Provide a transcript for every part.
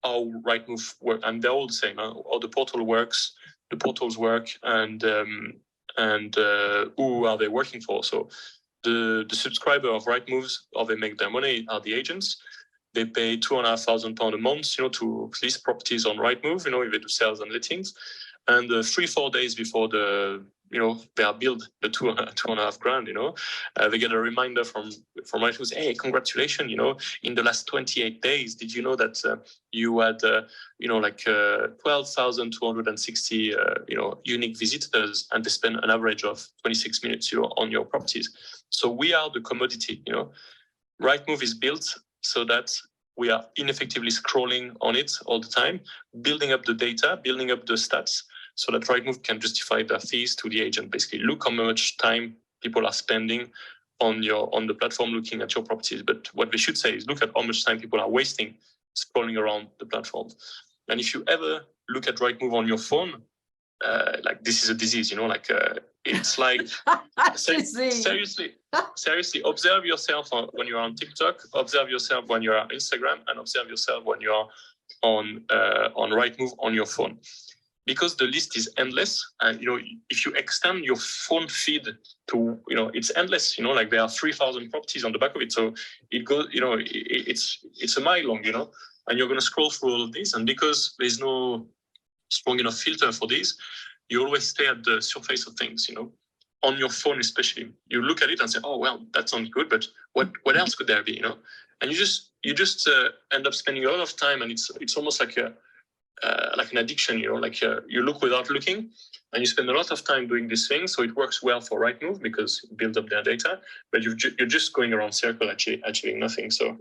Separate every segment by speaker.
Speaker 1: how Rightmove work, and they're all the same. How the portal works, the portals work, and who are they working for? So the subscriber of Rightmove's, how they make their money, are the agents. They pay £2,500 a month, to list properties on Rightmove, if they do sales and lettings. And 3-4 days before they are billed the $2,500, they get a reminder from Rightmove, hey, congratulations, in the last 28 days, did you know that you had, 12,260, unique visitors, and they spend an average of 26 minutes, on your properties. So we are the commodity, Rightmove is built so that we are ineffectively scrolling on it all the time, building up the data, building up the stats, so that Rightmove can justify their fees to the agent. Basically, look how much time people are spending on the platform looking at your properties. But what they should say is look at how much time people are wasting scrolling around the platform. And if you ever look at Rightmove on your phone, this is a disease, it's like seriously, observe yourself when you're on TikTok, observe yourself when you're on Instagram, and observe yourself when you're on Rightmove on your phone. Because the list is endless, and if you extend your phone feed to, it's endless. There are 3,000 properties on the back of it, so it goes, it's a mile long, and you're going to scroll through all of these, and because there's no strong enough filter for these, you always stay at the surface of things. On your phone especially, you look at it and say, oh well, that sounds good, but what else could there be? And you just end up spending a lot of time, and it's almost like an addiction, you look without looking, and you spend a lot of time doing this thing. So it works well for Rightmove because it builds up their data, but you're just going around circle, achieving nothing. So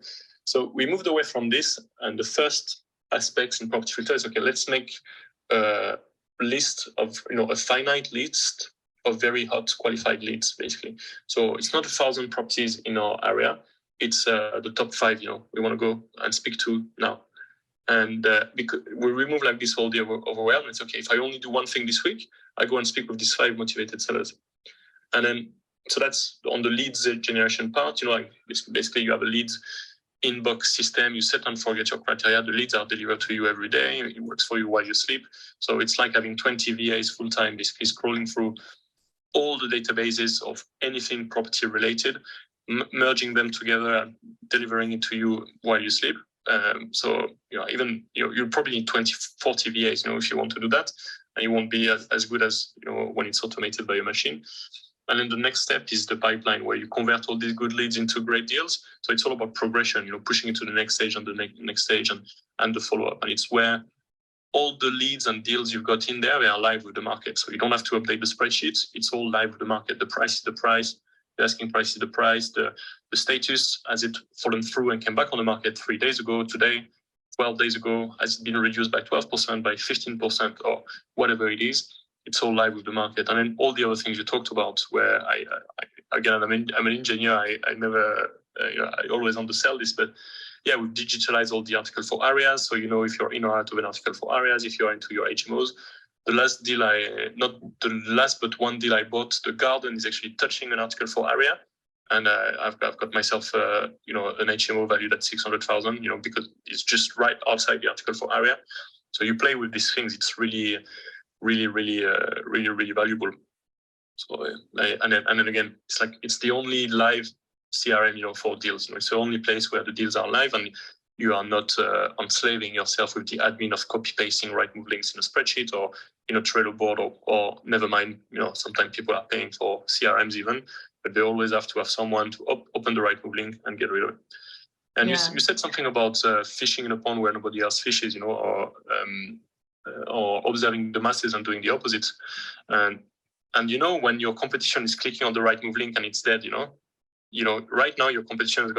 Speaker 1: we moved away from this, and the first aspects in property filter is, okay, let's make a list of, a finite list of very hot qualified leads, basically. So it's not 1,000 properties in our area. It's the top 5, we want to go and speak to now. And because we remove this whole idea of overwhelm. It's okay, if I only do one thing this week, I go and speak with these 5 motivated sellers. And then, so that's on the leads generation part, basically you have a leads inbox system, you set and forget your criteria, the leads are delivered to you every day, it works for you while you sleep. So it's like having 20 VAs full-time, basically scrolling through all the databases of anything property related, merging them together and delivering it to you while you sleep. So even you'll probably need 20-40 VAs, if you want to do that, and you won't be as good as when it's automated by a machine. And then the next step is the pipeline, where you convert all these good leads into great deals. So it's all about progression, pushing it to the next stage and the next stage and the follow-up. And it's where all the leads and deals you've got in there, they are live with the market. So you don't have to update the spreadsheets. It's all live with the market. The price is the price. The asking price is the price. The status, has it fallen through and came back on the market 3 days ago, today, 12 days ago? Has it been reduced by 12%, by 15%, or whatever it is? It's all live with the market. And then all the other things you talked about, where I'm an engineer. I never, I always undersell this, but yeah, we've digitalized all the article for areas. So, if you're in or out of an article for areas, if you're into your HMOs, the last deal not the last, but one deal I bought, the garden is actually touching an article for area. And I've got myself, an HMO valued at 600,000, because it's just right outside the article for area. So you play with these things. It's really valuable. So and then again, it's the only live CRM, for deals. It's the only place where the deals are live, and you are not enslaving yourself with the admin of copy pasting Rightmove links in a spreadsheet or in a Trello board, or never mind. Sometimes people are paying for CRMs even, but they always have to have someone to open the Rightmove link and get rid of it. And you said something about fishing in a pond where nobody else fishes, or observing the masses and doing the opposite. And when your competition is clicking on the Rightmove link and it's dead, right now your competition has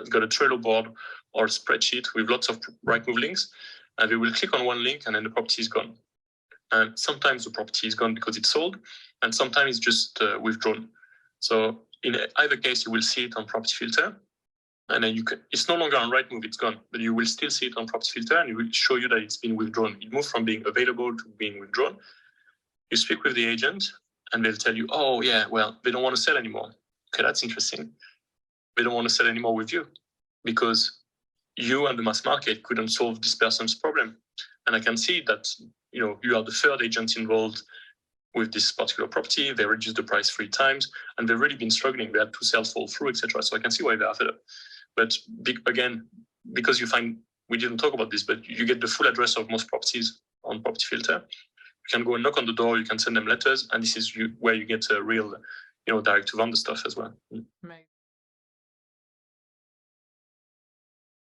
Speaker 1: got a Trello board or a spreadsheet with lots of Rightmove links, and they will click on one link and then the property is gone. And sometimes the property is gone because it's sold, and sometimes it's just withdrawn. So in either case, you will see it on Property Filter, and then it's no longer on Rightmove, it's gone, but you will still see it on Property Filter, and it will show you that it's been withdrawn. It moved from being available to being withdrawn. You speak with the agent, and they'll tell you, oh yeah, well, they don't want to sell anymore. Okay, that's interesting. They don't want to sell anymore with you because you and the mass market couldn't solve this person's problem. And I can see that, you are the third agent involved with this particular property. They reduced the price 3 times, and they've really been struggling. They had 2 sales fall through, etc. So I can see why they are fed up. But again, because we didn't talk about this, but you get the full address of most properties on Property Filter. You can go and knock on the door, you can send them letters, and this is where you get a real, direct to vendor stuff as well.